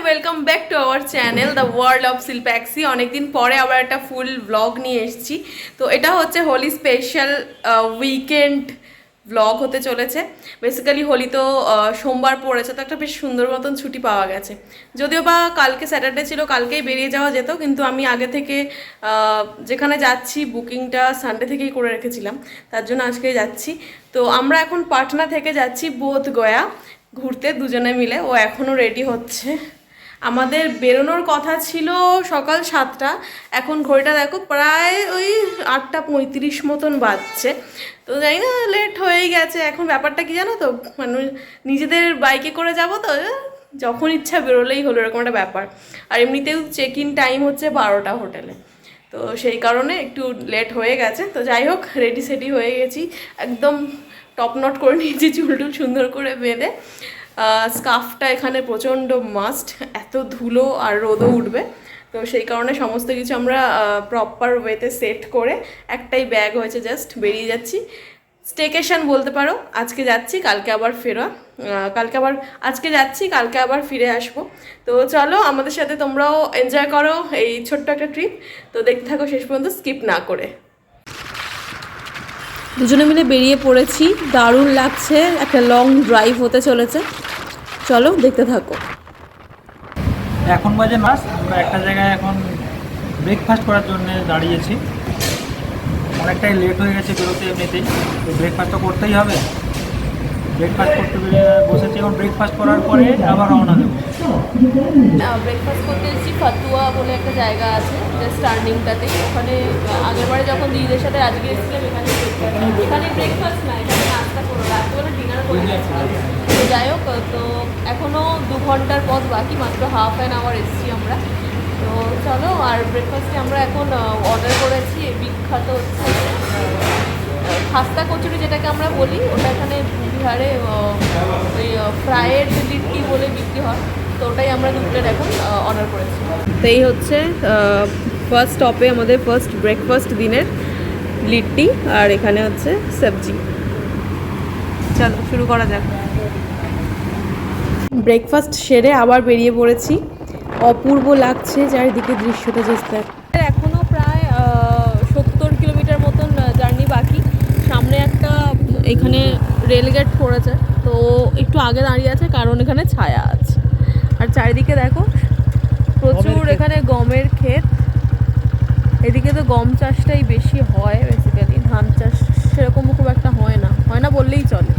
Welcome back to our channel the world of Shilpakshi. অনেকদিন পরে আবার একটা ফুল ব্লগ নিয়ে এসেছি। তো এটা হচ্ছে হোলি স্পেশাল উইকেন্ড ব্লগ হতে চলেছে। বেসিক্যালি হোলি তো সোমবার পড়েছে, তো একটা বেশ সুন্দর মতন ছুটি পাওয়া গেছে। যদিও বা কালকে স্যাটারডে ছিল, কালকেই বেরিয়ে যাওয়া যেত, কিন্তু আমি আগে থেকে যেখানে যাচ্ছি বুকিংটা সানডে থেকেই করে রেখেছিলাম, তার জন্য আজকেই যাচ্ছি। তো আমরা এখন পাটনা থেকে যাচ্ছি বোধগয়া ঘুরতে দুজনে মিলে। ও এখনও রেডি হচ্ছে। আমাদের বেরোনোর কথা ছিল সকাল 7টা, এখন ঘড়িটা দেখো প্রায় ওই 8:35 মতন বাজছে। তো জানি না, লেট হয়েই গেছে। এখন ব্যাপারটা কি জানো তো, মানে নিজেদের বাইকে করে যাব তো যখন ইচ্ছা বেরোলেই হলো, এরকম একটা ব্যাপার। আর এমনিতেও চেক ইন টাইম হচ্ছে 12টা হোটেলে, তো সেই কারণে একটু লেট হয়ে গেছে। তো যাই হোক, রেডি সেডি হয়ে গেছি, একদম টপ নট করে নিয়েছি, চুলটুল সুন্দর করে বেঁধে। স্কার্ফটা এখানে প্রচণ্ড মাস্ট, এত ধুলো আর রোদও উঠবে, তো সেই কারণে সমস্ত কিছু আমরা প্রপার ওয়েতে সেট করে একটাই ব্যাগ হয়েছে, জাস্ট বেরিয়ে যাচ্ছি। স্টেকেশন বলতে পারো। আজকে যাচ্ছি, কালকে আবার ফেরা, আজকে যাচ্ছি, কালকে আবার ফিরে আসবো। তো চলো আমাদের সাথে তোমরাও এনজয় করো এই ছোট্ট একটা ট্রিপ। তো দেখতে থাকো শেষ পর্যন্ত, স্কিপ না করে। দুজনে মিলে বেরিয়ে পড়েছি, দারুণ লাগছে, একটা লং ড্রাইভ হতে চলেছে। চলো দেখতে থাকো। এখন বাজে মাস, আমরা একটা জায়গায় এখন ব্রেকফাস্ট করার জন্য দাঁড়িয়েছি। অনেকটাই লেট হয়ে গেছে বেরোতে এমনিতেই, তো ব্রেকফাস্ট তো করতেই হবে। ব্রেকফাস্ট করতে বসেছি, এবং ব্রেকফাস্ট করার পরে আবার রওনা দেবো। ব্রেকফাস্ট করতে এসেছি, ফাতুয়া বলে একটা জায়গা আছে জাস্ট টার্নিংটাতে। ওখানে আগেরবারে যখন দিদিদের সাথে আজকে এসেছিলাম, এখানে ব্রেকফাস্ট না, এখানে নাস্তা করো, রাত্রিবেলা ডিনার করে গেছিলাম। তো যাই হোক, তো এখনও 2 ঘন্টার পথ বাকি, মাত্র হাফ অ্যান আওয়ার এসেছি আমরা। তো চলো, আর ব্রেকফাস্টে আমরা এখন অর্ডার করেছি বিখ্যাত হচ্ছে খাস্তা কচুরি, যেটাকে আমরা বলি, ওটা এখানে বিহারে ওই ফ্রায়েড লিট্টি বলে বিক্রি হয়। তো ওটাই আমরা 2 প্লেট এখন অর্ডার করেছি। তো এই হচ্ছে ফার্স্ট স্টপে আমাদের ফার্স্ট ব্রেকফাস্ট দিনের লিট্টি, আর এখানে হচ্ছে সবজি। চলো শুরু করা যাক। ব্রেকফাস্ট সেরে আবার বেরিয়ে পড়েছি। অপূর্ব লাগছে চারিদিকে দৃশ্যটা, জাস্ট এখনও প্রায় 70 কিলোমিটার মতন জার্নি বাকি। সামনে একটা এখানে রেলগেট করেছে, তো একটু আগে দাঁড়িয়ে আছে কারণ এখানে ছায়া আছে। আর চারিদিকে দেখো প্রচুর এখানে গমের ক্ষেত। এদিকে তো গম চাষটাই বেশি হয়, বেসিক্যালি ধান চাষ সেরকম খুব একটা হয় না বললেই চলে।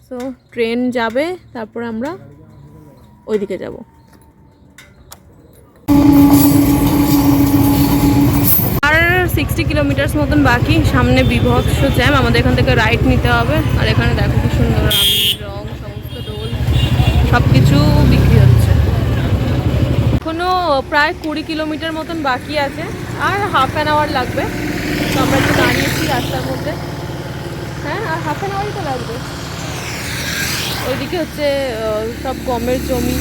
সো ট্রেন যাবে, তারপর আমরা ওইদিকে যাব। আর 60 কিলোমিটার্স মতন বাকি, সামনে বিভৎস জ্যাম, আমাদের এখান থেকে রাইট নিতে হবে। আর এখানে দেখো কি সুন্দর আবির রং, সমস্ত ডোল সব কিছু বিক্রি হচ্ছে। এখনও প্রায় 20 কিলোমিটার মতন বাকি আছে, আর হাফ অ্যান আওয়ার লাগবে। তো আমরা একটু দাঁড়িয়েছি রাস্তার মধ্যে। হ্যাঁ, আর হাফ অ্যান আওয়ারই তো লাগবে। ওইদিকে হচ্ছে সব গমের জমি,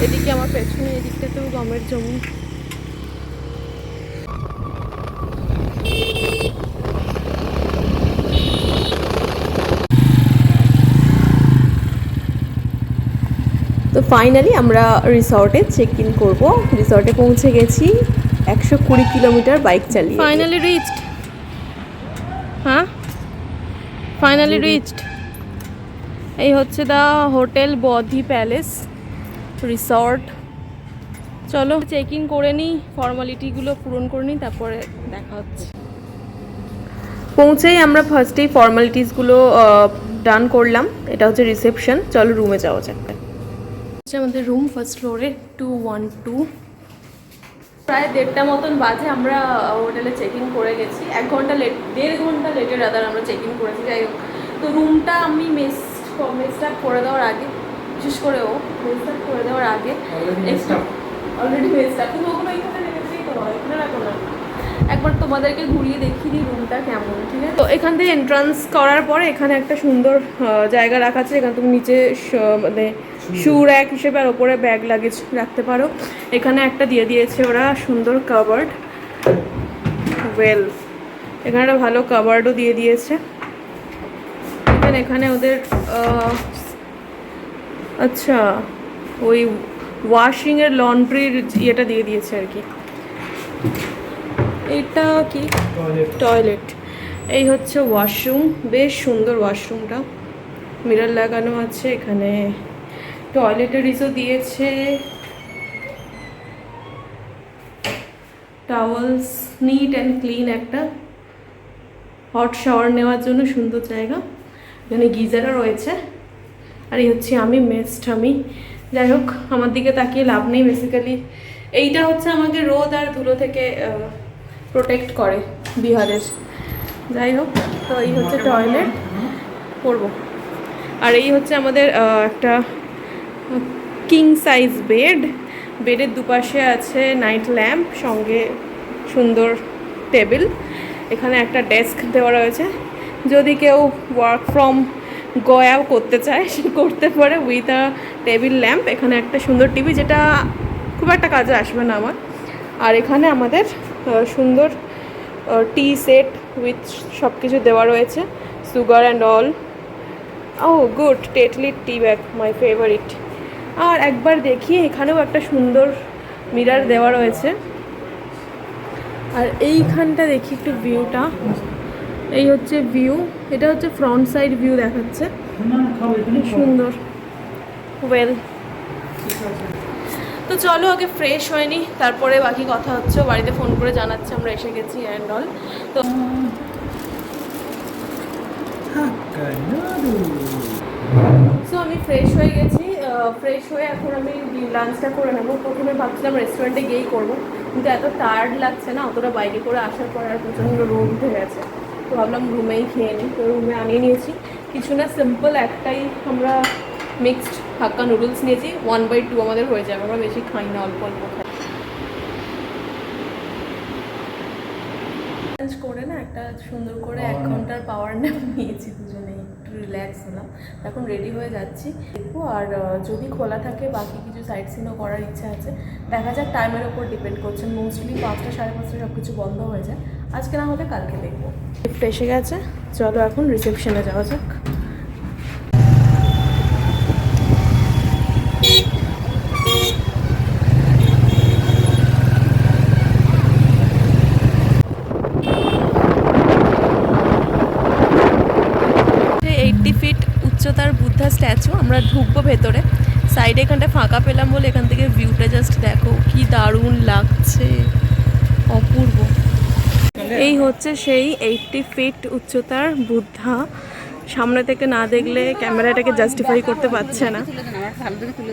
এদিকে আমার পেছনে এদিকটা তো গমের জমি। তো ফাইনালি আমরা রিসর্টে চেক ইন করবো। রিসর্টে পৌঁছে গেছি 120 কিলোমিটার বাইক চালিয়ে। Finally reached. হ্যাঁ, ফাইনালি রিচড। এই হচ্ছে দ্য হোটেল বধি প্যালেস রিসর্ট। চলো চেক ইন করে নিই, ফর্মালিটিগুলো পূরণ করে নিই, তারপরে দেখা হচ্ছে। পৌঁছেই আমরা ফার্স্টেই ফর্মালিটিসগুলো ডান করলাম। এটা হচ্ছে রিসেপশন। চলো রুমে যাওয়া যাক। আমাদের রুম ফার্স্ট ফ্লোরে 212। প্রায় 1:30 মতন বাজে, আমরা হোটেলে চেক ইন করে গেছি। 1 ঘন্টা লেট, 1.5 ঘন্টা লেটে রাদার আমরা চেক ইন করেছি। যাই হোক, তো রুমটা আমি মেসটা করে দেওয়ার আগে, বিশেষ করে ও মেসটা করে দেওয়ার আগে অলরেডি মেসটা তুমি ওগুলো এখানে রেখেছেই তো, এখানে রাখো না। একবার তোমাদেরকে ঘুরিয়ে দেখিয়ে দিই রুমটা কেমন, ঠিক আছে? তো এখান থেকে এন্ট্রান্স করার পরে এখানে একটা সুন্দর জায়গা রাখা আছে, এখানে তুমি নিচে মানে শু র্যাক হিসেবে আর ওপরে ব্যাগ লাগেজ রাখতে পারো। এখানে একটা দিয়ে দিয়েছে ওরা সুন্দর কাভার্ড, ওয়েল এখানে একটা ভালো কাভার্ডও দিয়ে দিয়েছে। এখানে ওদের আচ্ছা ওই ওয়াশিংয়ের লন্ড্রির ইয়েটা দিয়ে দিয়েছে আর কি। এটা কি টয়লেট, এই হচ্ছে ওয়াশরুম, বেশ সুন্দর ওয়াশরুমটা, মিরর লাগানো আছে এখানে। টয়লেটারিজও দিয়েছে, টাওয়ালস, নিট অ্যান্ড ক্লিন, একটা হট শাওয়ার নেওয়ার জন্য সুন্দর জায়গা। এখানে গিজারও রয়েছে। আর এই হচ্ছে আমি মেস্ট। যাই হোক, আমার দিকে তাকিয়ে লাভ নেই, বেসিক্যালি এইটা হচ্ছে আমাকে রোদ আর ধুলো থেকে প্রোটেক্ট করে বিহারের। যাই হোক, তো এই হচ্ছে টয়লেট করবো। আর এই হচ্ছে আমাদের একটা কিং সাইজ বেডের দুপাশে আছে নাইট ল্যাম্প, সঙ্গে সুন্দর টেবিল। এখানে একটা ডেস্ক দেওয়া রয়েছে, যদি কেউ ওয়ার্ক ফ্রম গয়াও করতে চায় সে করতে পারে উইথ আ টেবিল ল্যাম্প। এখানে একটা সুন্দর টিভি, যেটা খুব একটা কাজে আসবে না আমার। আর এখানে আমাদের সুন্দর টি সেট উইথ সব কিছু দেওয়া রয়েছে, sugar and all. Oh good, Tetley tea bag, my favourite. আর একবার দেখি, এখানেও একটা সুন্দর মিরর দেওয়া রয়েছে। আর এইখানটা দেখি একটু ভিউটা, এই হচ্ছে ভিউ, এটা হচ্ছে ফ্রন্ট সাইড ভিউ দেখাচ্ছে, সুন্দর। ওয়েল, তো চলো আগে ফ্রেশ হয়নি, তারপরে বাকি কথা হচ্ছে। বাড়িতে ফোন করে জানাচ্ছে আমরা এসে গেছি অ্যান্ড অল। তো সো আমি ফ্রেশ হয়ে গেছি। ফ্রেশ হয়ে এখন আমি লাঞ্চটা করে নেবো। প্রথমে ভাবছিলাম রেস্টুরেন্টে গিয়েই করবো, কিন্তু এত টায়ার্ড লাগছে না, অতটা বাইকে করে আসার পর আর প্রচণ্ড রোদ উঠে গেছে। তো ভাবলাম রুমেই খেয়ে নিই। তো রুমে আনিয়ে নিয়েছি কিছু না, সিম্পল একটাই আমরা মিক্সড হাক্কা নুডলস নিয়েছি, 1/2 আমাদের হয়ে যাবে, আমরা বেশি খাই না, অল্প অল্প খাই। লাঞ্চ করে না একটা সুন্দর করে 1 ঘন্টার পাওয়ার ন্যাপ নিয়েছি দুজনেই, একটু রিল্যাক্স হলাম। এখন রেডি হয়ে যাচ্ছি দেখবো। আর যদি খোলা থাকে বাকি কিছু সাইট সিনও করার ইচ্ছা আছে, দেখা যাক, টাইমের ওপর ডিপেন্ড করছে। মোস্টলি 5টা 5:30 সব কিছু বন্ধ হয়ে যায়, আজকে না হলে কালকে দেখবো। লিফট এসে গেছে, চলো এখন রিসেপশনে যাওয়া যাক। উচ্চতার বুদ্ধা স্ট্যাচু, আমরা ঢুকবো ভেতরে। সাইডে এখানটা ফাঁকা পেলাম বলে এখান থেকে ভিউটা জাস্ট দেখো, কি দারুণ লাগছে, অপূর্ব। এই হচ্ছে সেই 80 ফিট উচ্চতার বুদ্ধা। সামনে থেকে না দেখলে ক্যামেরাটাকে জাস্টিফাই করতে পারছে না,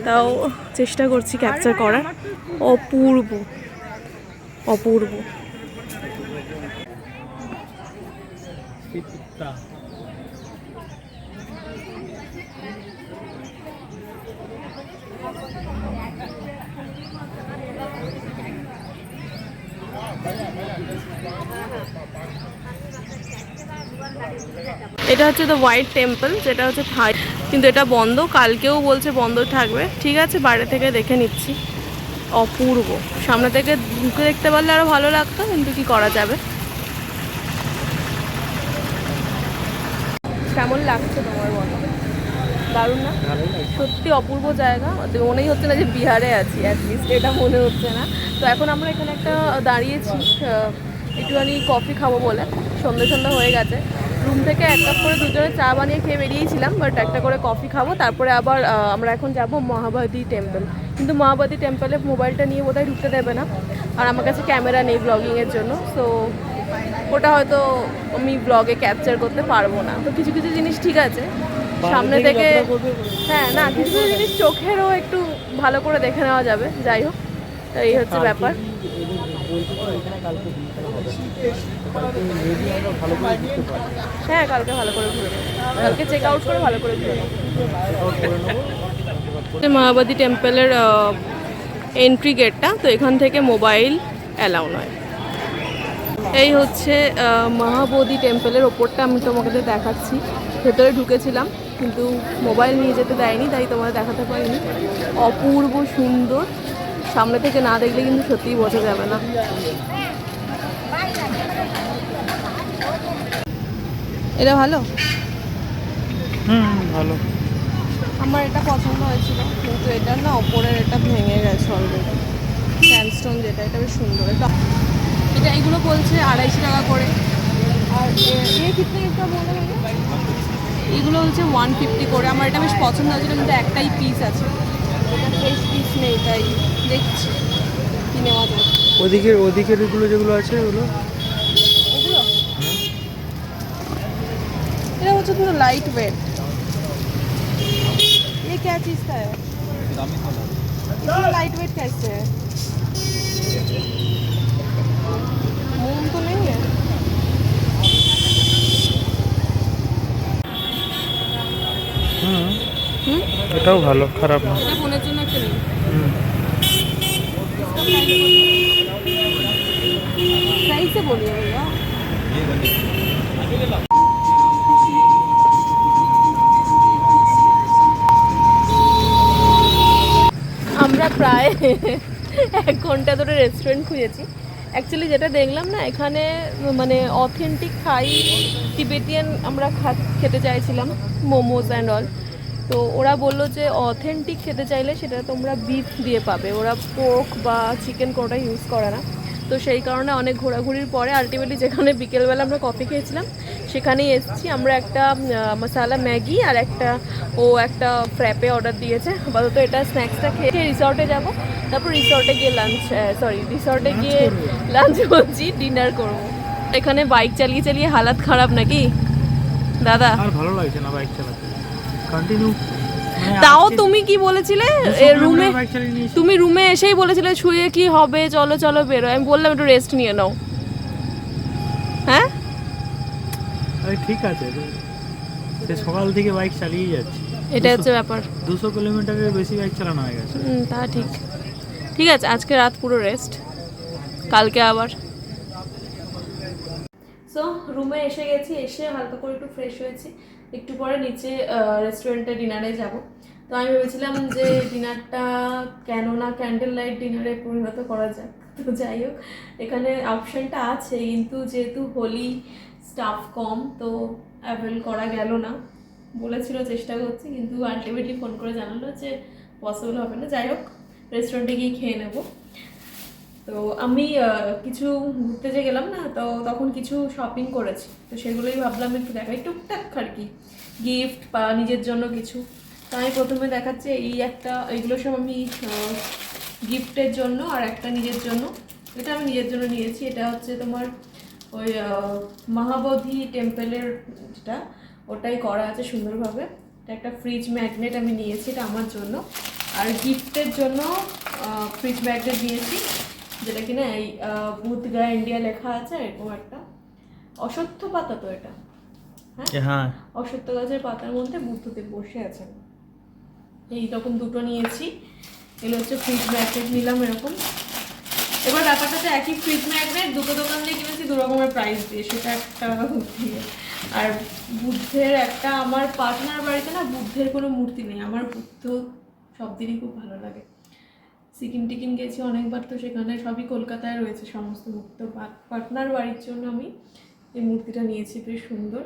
তাও চেষ্টা করছি ক্যাপচার করার। অপূর্ব অপূর্ব। এটা হচ্ছে দ্য হোয়াইট টেম্পল, যেটা হচ্ছে থাই, কিন্তু এটা বন্ধ, কালকেও বলছে বন্ধ থাকবে। ঠিক আছে, বাইরে থেকে দেখে নিচ্ছি। অপূর্ব, সামনে থেকে ঢুকে দেখতে পারলে আরো ভালো লাগতো, কিন্তু কি করা যাবে। কেমন লাগছে তোমার বলো? দারুণ না? সত্যি অপূর্ব জায়গা, মনেই হচ্ছে না যে বিহারে আছি, অ্যাটলিস্ট এটা মনে হচ্ছে না। তো এখন আমরা এখানে একটা দাঁড়িয়েছি একটুখানি কফি খাবো বলে, সন্ধ্যা হয়ে গেছে। রুম থেকে 1 কাপ করে দুজনে চা বানিয়ে খেয়ে বেরিয়েছিলাম, বাট একটা করে কফি খাবো। তারপরে আবার আমরা এখন যাব মহাবোধি টেম্পল, কিন্তু মহাবোধি টেম্পলে মোবাইলটা নিয়ে বোধহয় ঢুকতে দেবে না, আর আমার কাছে ক্যামেরা নেই ব্লগিংয়ের জন্য, সো ওটা হয়তো আমি ব্লগে ক্যাপচার করতে পারবো না। তো কিছু কিছু জিনিস ঠিক আছে সামনে থেকে, হ্যাঁ না, কিছু কিছু জিনিস চোখেরও একটু ভালো করে দেখে নেওয়া যাবে। যাই হোক, তো এই হচ্ছে ব্যাপার। হ্যাঁ, কালকে ভালো করে ঘুরে নেবো, কালকে চেক আউট করে ভালো করে ঘুরে নেবো। মহাবোধি টেম্পলের এন্ট্রি গেটটা, তো এখান থেকে মোবাইল অ্যালাউ নয়। এই হচ্ছে মহাবোধি টেম্পলের ওপরটা, আমি তোমাকে দেখাচ্ছি। ভেতরে ঢুকেছিলাম কিন্তু মোবাইল নিয়ে যেতে দেয়নি, তাই তোমাদের দেখাতে পারিনি। অপূর্ব সুন্দর, সামনে থেকে না দেখলে কিন্তু সত্যিই বোঝা যাবে না। এটা ভালো, ভালো। আমার এটা পছন্দ হয়েছিল, কিন্তু এটা না ওপরের এটা ভেঙে গেছে অলরেডি। স্যান্ডস্টোন যেটা, এটা বেশ সুন্দর। এটা এইগুলো বলছে 250 টাকা করে। আর কিতনে এটা বলে এগুলো হচ্ছে 150 করে। আমার এটা বেশ পছন্দ হয়েছিল, কিন্তু একটাই পিস আছে, এটা ফ্রেশ পিস নেই, তাই দেখছি কি নেওয়া যায়। ওদিকের এগুলো যেগুলো আছে ওগুলো এগুলো এটা হচ্ছে পুরো লাইট ওয়েট। ये क्या चीज़ का है? इतना लाइट वेट कैसे है? मोम तो नहीं है? এটাও ভালো, খারাপ না। এটা ফোনের জন্য একটা নেই। सही से बोलिए भैया। আমরা প্রায় 1 ঘন্টা ধরে রেস্টুরেন্ট খুঁজেছি। অ্যাকচুয়ালি যেটা দেখলাম না, এখানে মানে অথেন্টিক থাই তিবেটিয়ান আমরা খেতে চাইছিলাম, মোমোজ অ্যান্ড অল। তো ওরা বললো যে অথেন্টিক খেতে চাইলে সেটা তোমরা বিফ দিয়ে পাবে, ওরা পোর্ক বা চিকেন কোনোটা ইউজ করে না। তো সেই কারণে অনেক ঘোরাঘুরির পরে আলটিমেটলি যেখানে বিকেলবেলা আমরা কফি খেয়েছিলাম সেখানেই এসেছি। আমরা একটা মশালা ম্যাগি আর একটা ফ্র্যাপে অর্ডার দিয়েছে। আপাতত এটা স্ন্যাক্সটা খেয়ে রিসর্টে যাব, তারপর রিসর্টে গিয়ে লাঞ্চ করছি, ডিনার করবো। এখানে বাইক চালিয়ে চালিয়ে হালাত খারাপ নাকি দাদা? আর ভালো লাগছে না বাইক চালাতে, কন্টিনিউ। তাও তুমি কি বলেছিলে রুমে, তুমি রুমে এসেই বলেছিলে শুয়ে কি হবে, চলো চলো বেরো। আমি বললাম একটু রেস্ট নিয়ে নাও। হ্যাঁ ঠিক আছে, সে সকাল থেকে বাইক চালিয়ে যাচ্ছে, এটা হচ্ছে ব্যাপার। 200 কিলোমিটারের বেশি বাইক চালানো হয়ে গেছে। তা ঠিক। ঠিক আছে, আজকে রাত পুরো রেস্ট, কালকে আবার। সো রুমে এসে গেছি, এসে হালকা করে একটু ফ্রেশ হয়েছি। একটু পরে নিচে রেস্টুরেন্টে ডিনারে যাব। তো আমি ভেবেছিলাম যে ডিনারটা কেন না ক্যান্ডেল লাইট ডিনারে পরিণত করা যায়। তো যাই হোক, এখানে অপশানটা আছে, কিন্তু যেহেতু হোলি স্টাফ কম তো অ্যাভেল করা গেল না। বলেছিল চেষ্টা করছি, কিন্তু আলটিমেটলি ফোন করে জানালো যে পসিবল হবে না। যাই হোক, রেস্টুরেন্টে গিয়ে খেয়ে নেব। তো আমি কিছু ঘুরতে যে গেলাম না, তো তখন কিছু শপিং করেছি, তো সেগুলোই ভাবলাম একটু দেখাই, টুকটাক আর কি, গিফট বা নিজের জন্য কিছু। তো আমি প্রথমে দেখাচ্ছি এইগুলো সব আমি গিফটের জন্য, আর একটা নিজের জন্য। এটা আমি নিজের জন্য নিয়েছি, এটা হচ্ছে তোমার ওই মহাবোধি টেম্পলের যেটা, ওটাই করা আছে সুন্দরভাবে। এটা একটা ফ্রিজ ম্যাগনেট আমি নিয়েছি, এটা আমার জন্য। আর গিফটের জন্য ফ্রিজ ম্যাগনেট নিয়েছি, যেটা কিনা এই বুধগয়া ইন্ডিয়া লেখা আছে, এরকম একটা অশ্বত্থ পাতা। তো এটা হ্যাঁ, অশ্বত্থ গাছের পাতার মধ্যে বুদ্ধদেব বসে আছেন। এইরকম দুটো নিয়েছি। এগুলো হচ্ছে ফ্রিজ ম্যাগনেট নিলাম এরকম। এবার ব্যাপারটা হচ্ছে একই ফ্রিজ ম্যাগনেট দুটো দোকান দিয়ে কিনেছি, 2 রকমের প্রাইস দিয়ে, সেটা একটা দিয়ে। আর বুদ্ধের একটা, আমার পার্টনার বাড়িতে না বুদ্ধের কোনো মূর্তি নেই, আমার বুদ্ধ সব দিনই খুব ভালো লাগে। সিকিম টিকিম গেছি অনেকবার, তো সেখানে সবই কলকাতায় রয়েছে সমস্ত মূর্তি। তো পার্টনার বাড়ির জন্য আমি এই মূর্তিটা নিয়েছি, বেশ সুন্দর।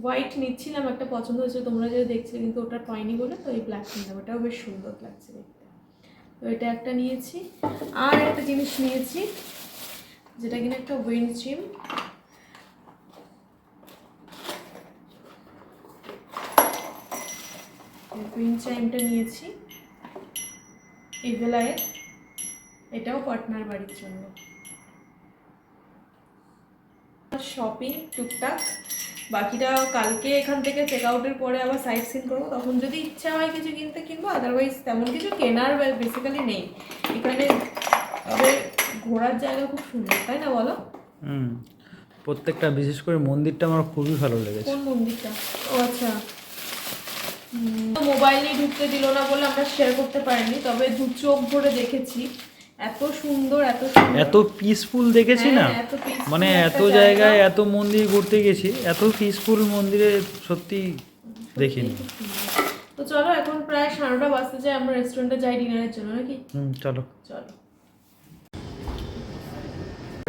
হোয়াইট নিচ্ছিলাম, একটা পছন্দ হয়েছে, তোমরা যেটা দেখছিলে, কিন্তু ওটা পাইনি বলে তো এই ব্ল্যাক নিলাম, ওটাও বেশ সুন্দর লাগছে দেখতে। তো এটা একটা নিয়েছি। আর একটা জিনিস নিয়েছি, যেটা কিনা একটা উইন্ড চিম। উইন্ড চাইমটা নিয়েছি ইভেলায়ের, এটাও পার্টনার বাড়ির জন্য। শপিং টুকটাক, বাকিটা কালকে এখান থেকে চেক আউটের পরে আবার সাইট সিন করবো, তখন যদি ইচ্ছা হয় কিছু কিনতে কিনবো, আদারওয়াইজ তেমন কিছু কেনার বেসিক্যালি নেই এখানে। তবে ঘোরার জায়গা খুব সুন্দর, তাই না বলো? প্রত্যেকটা, বিশেষ করে মন্দিরটা আমার খুবই ভালো লেগেছে। কোন মন্দিরটা? ও আচ্ছা, মোবাইল নিয়ে ঢুকতে দিল না বলে আমরা শেয়ার করতে পারিনি, তবে দু চোখ ভরে দেখেছি। এত সুন্দর, এত পিসফুল দেখেছি না, মানে এত জায়গায় এত মন্দির ঘুরতে গেছি, এত পিসফুল মন্দিরে সত্যি দেখিনি। তো চলো, এখন প্রায় 9:30 বাজতে যায়, আমরা রেস্টুরেন্টে যাই ডিনারের জন্য নাকি? চলো।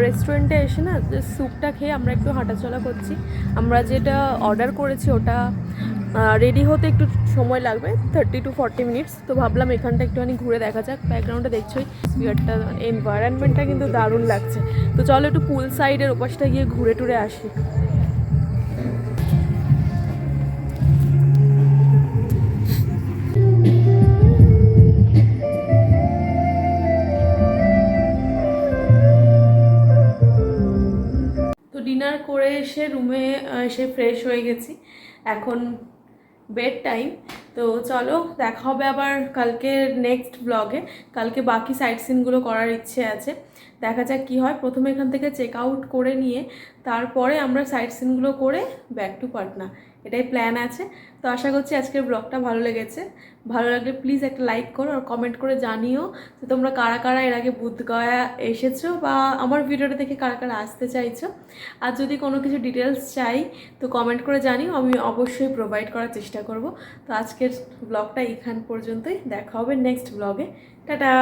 রেস্টুরেন্টে এসে না স্যুপটা খেয়ে আমরা একটু হাঁটাচলা করছি। আমরা যেটা অর্ডার করেছি ওটা রেডি হতে একটু সময় লাগবে 30 to 40 মিনিটস। তো ভাবলাম এখানটা একটুখানি ঘুরে দেখা যাক। ব্যাকগ্রাউন্ডে দেখছোই বিয়ারটা, এনভায়রনমেন্টটা কিন্তু দারুণ লাগছে। তো চলো একটু পুল সাইডের ওপাশটা গিয়ে ঘুরে টুরে আসি। তো ডিনার করে এসে রুমে এসে ফ্রেশ হয়ে গেছি, এখন বেড টাইম। তো চলো দেখা হবে আবার কালকে নেক্সট ব্লগে। কালকে বাকি সাইট সিনগুলো করার ইচ্ছে আছে, দেখা যাক কী হয়। প্রথমে এখান থেকে চেক আউট করে নিয়ে তারপরে আমরা সাইট সিনগুলো করে ব্যাক টু পাটনা, এটাই প্ল্যান আছে। তো আশা করছি আজকের ব্লগটা ভালো লেগেছে। ভালো লাগলে প্লিজ একটা লাইক করো আর কমেন্ট করে জানিও যে তোমরা কারা কারা এর আগে বুধগয়া এসেছো বা আমার ভিডিওটা দেখে কারা কারা আসতে চাইছো। আর যদি কোনো কিছু ডিটেলস চাই তো কমেন্ট করে জানিও, আমি অবশ্যই প্রোভাইড করার চেষ্টা করব। তো আজকের ব্লগটা এখান পর্যন্তই, দেখা হবে নেক্সট ব্লগে। টাটা।